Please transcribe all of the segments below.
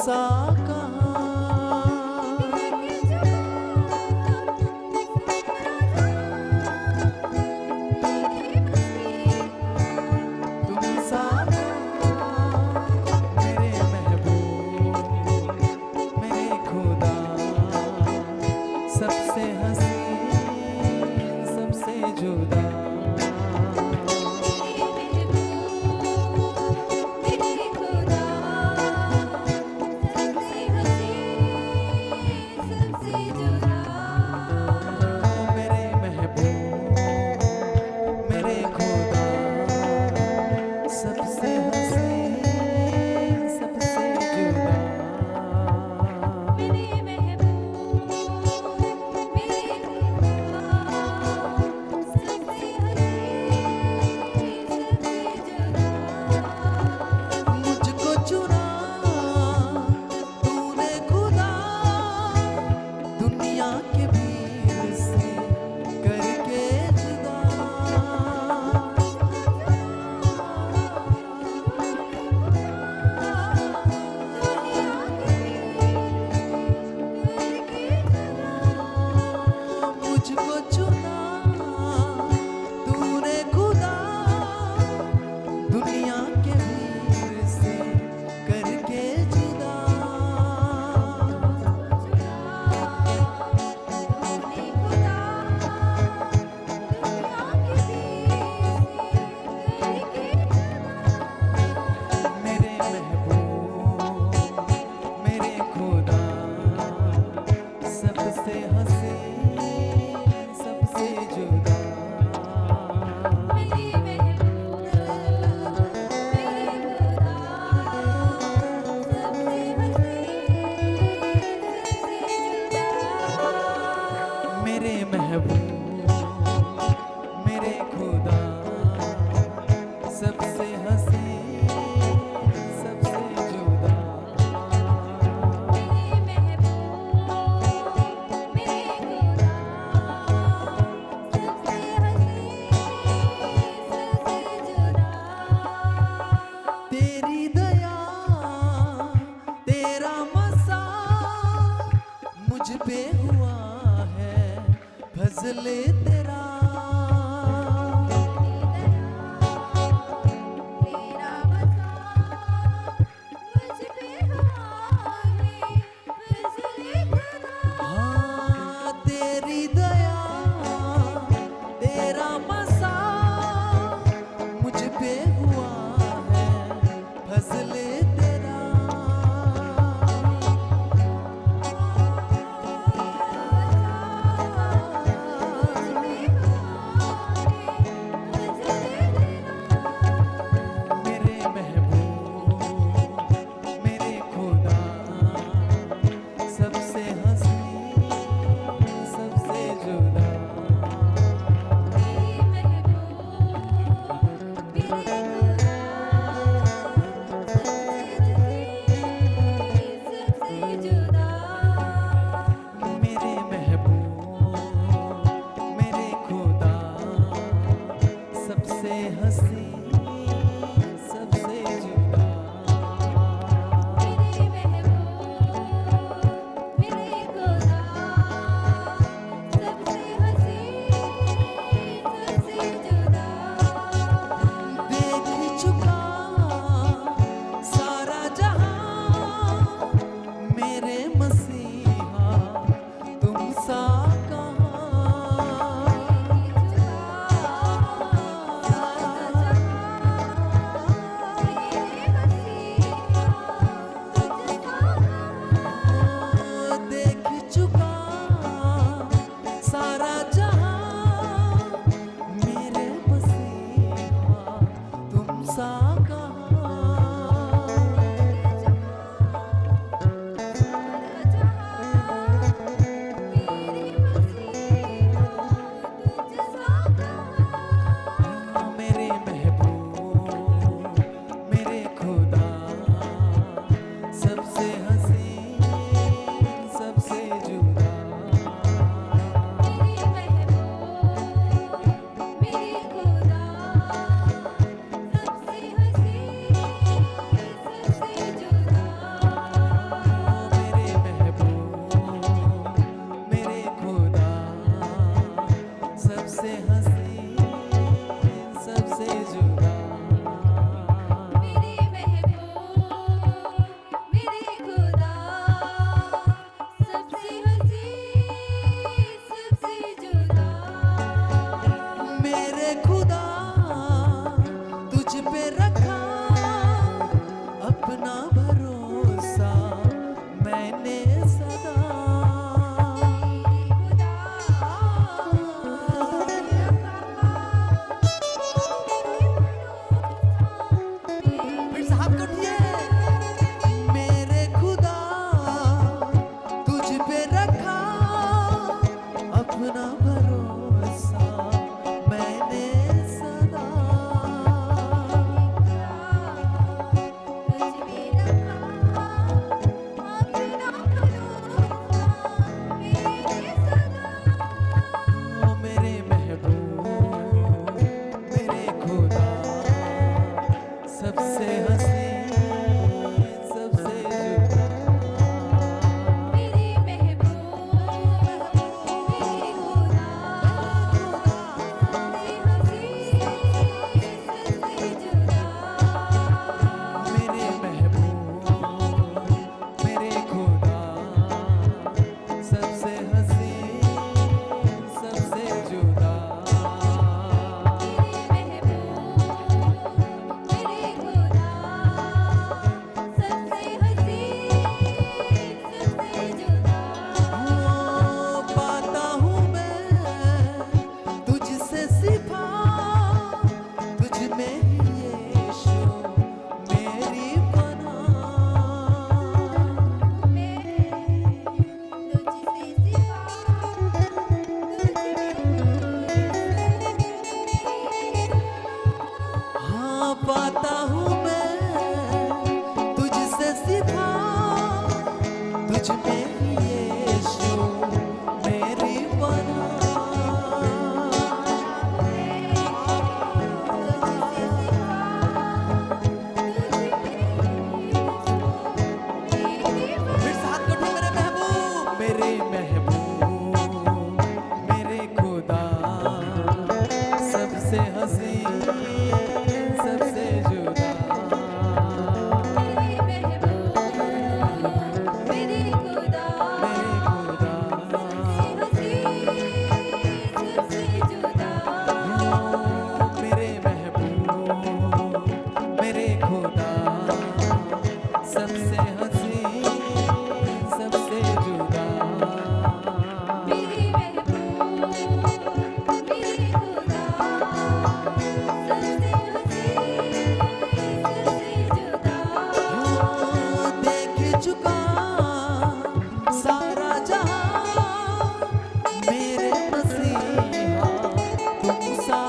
सा सबसे हसीन सबसे जुदा मेरे महबूब मेरे खुदा सबसे हसीन सबसे जुदा मेरे महबूब मेरे खुदा सबसे हसीन सबसे जुदा मेरे महबूब मेरे खुदा सबसे हसीन सबसे जुदा तेरी दया तेरा मसा मुझ पे हुआ है फजले तेरा तेरा मसा मुझ पे हुआ है फजले खुदा हाँ तेरी दया तेरा मसा मुझ पे हुआ है फजले तेरा मुझ पे मुझ में यीशु मेरी बना फिर साथ को मेरे महबूब मेरे महबूब मेरे खुदा सबसे हंसी सबसे जुदा मेरे खुदा सबसे जुदा मेरे महबूब मेरे खुदा सबसे हंसी सबसे जुदा मेरे महबूब मेरे खुदा सबसे हंसी सबसे जुदा देख चुका सारा जहां मेरे मसीहा तुम सा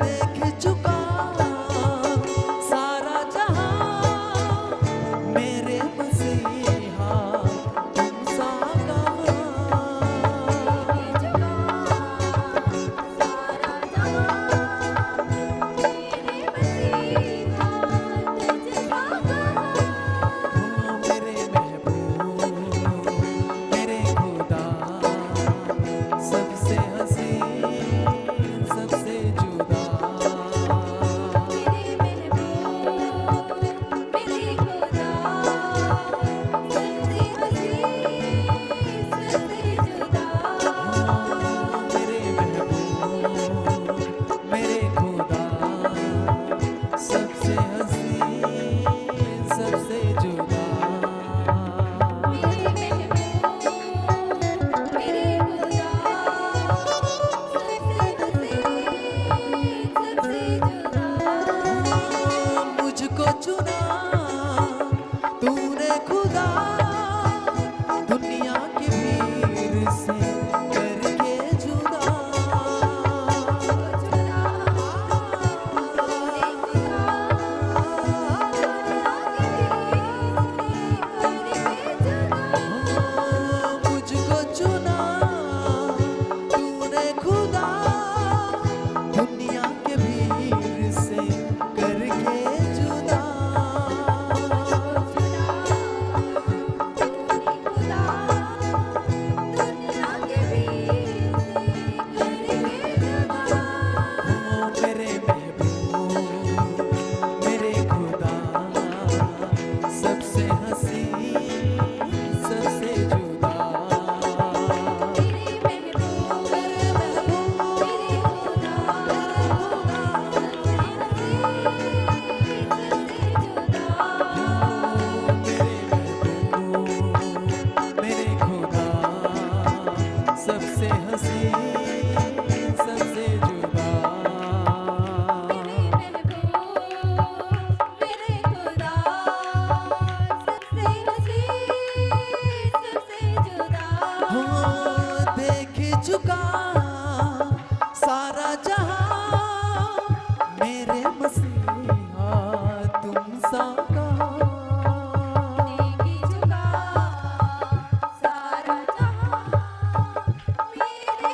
देख चुका सारा जहां मेरे मसीहा तुम सा मेरे महबूब मेरे खुदा सबसे हंसी सबसे जुदा मेरे महबूब मेरे खुदा सबसे हंसी सबसे जुदा मुझको चुना तूने खुदा दुनिया की भीड़ से करके जुदा मुझको चुना तूने खुदा दुनिया के भीड़ से करके जुदा मेरे महबूब मेरे खुदा सबसे हंसी सबसे जुदा मेरे महबूब मेरे खुदा सबसे हंसी सबसे जुदा देख चुका सारा जहां मेरे मसीहा तुम सा सारा जहां मेरे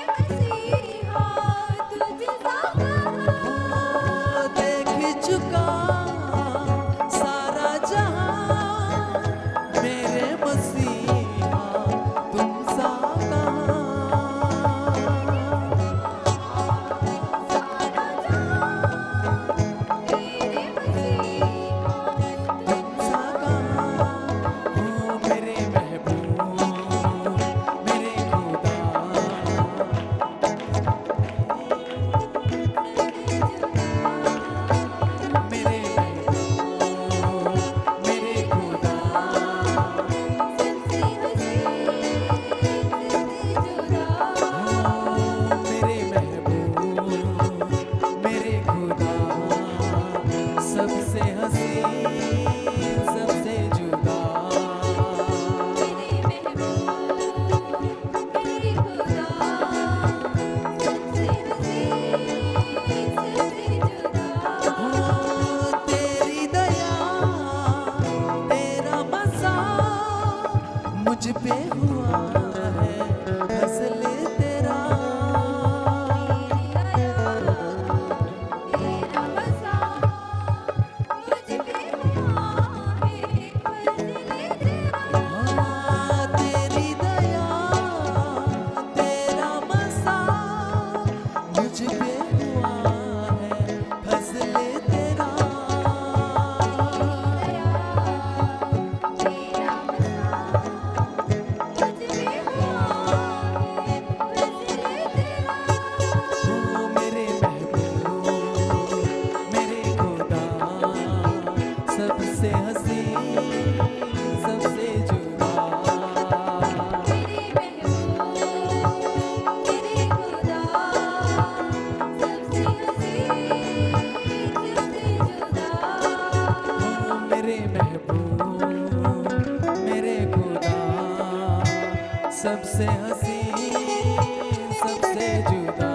सबसे हसीन सबसे जुदा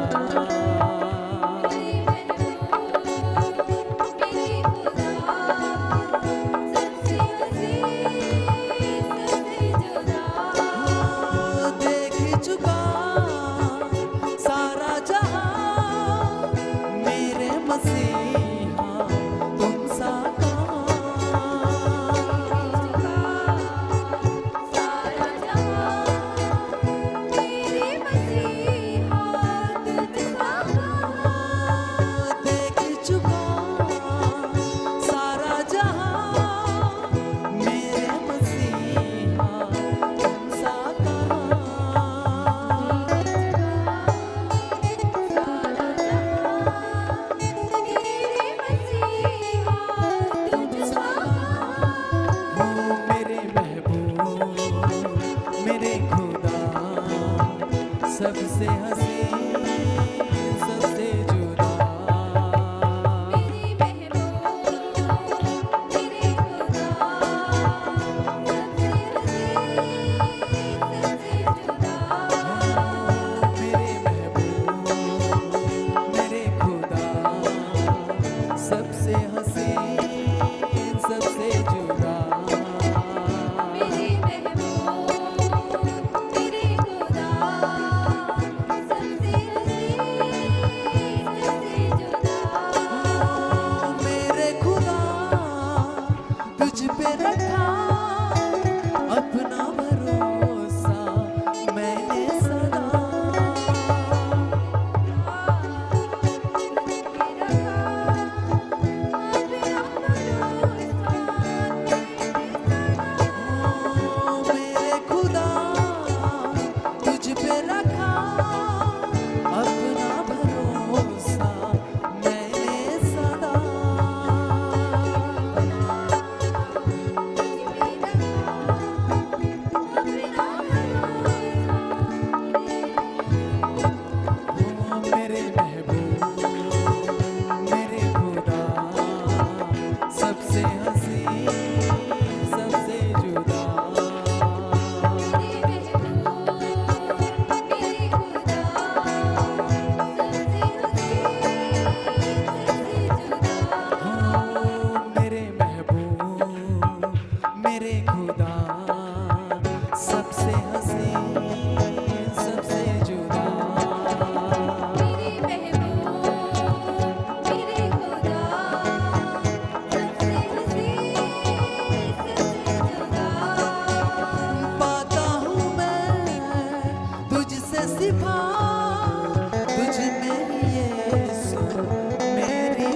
देख चुका सारा जहां मेरे मसीहा तुम सा देख चुका सारा जहां मेरे मसीहा तुम सा मेरे महबूब मेरे खुदा सबसे हसीन सबसे जुदा मेरे महबूब मेरे खुदा सबसे हसीन सबसे जुदा मेरे खुदा तुझ पे रखा अपना भरोसा मैंने सदा मेरे खुदा तुझ पे रखा अपना भरोसा मैंने सदा मेरे महबूब मेरे खुदा सबसे हसीन सबसे जुदा मेरे महबूब मेरे खुदा सबसे हसीन सबसे जुदा पाता हूँ मैं तुझसे सिफा तुझ में यीशु मेरी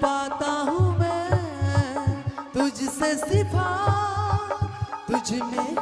पाता हूँ मैं तुझसे सिफा तुझ में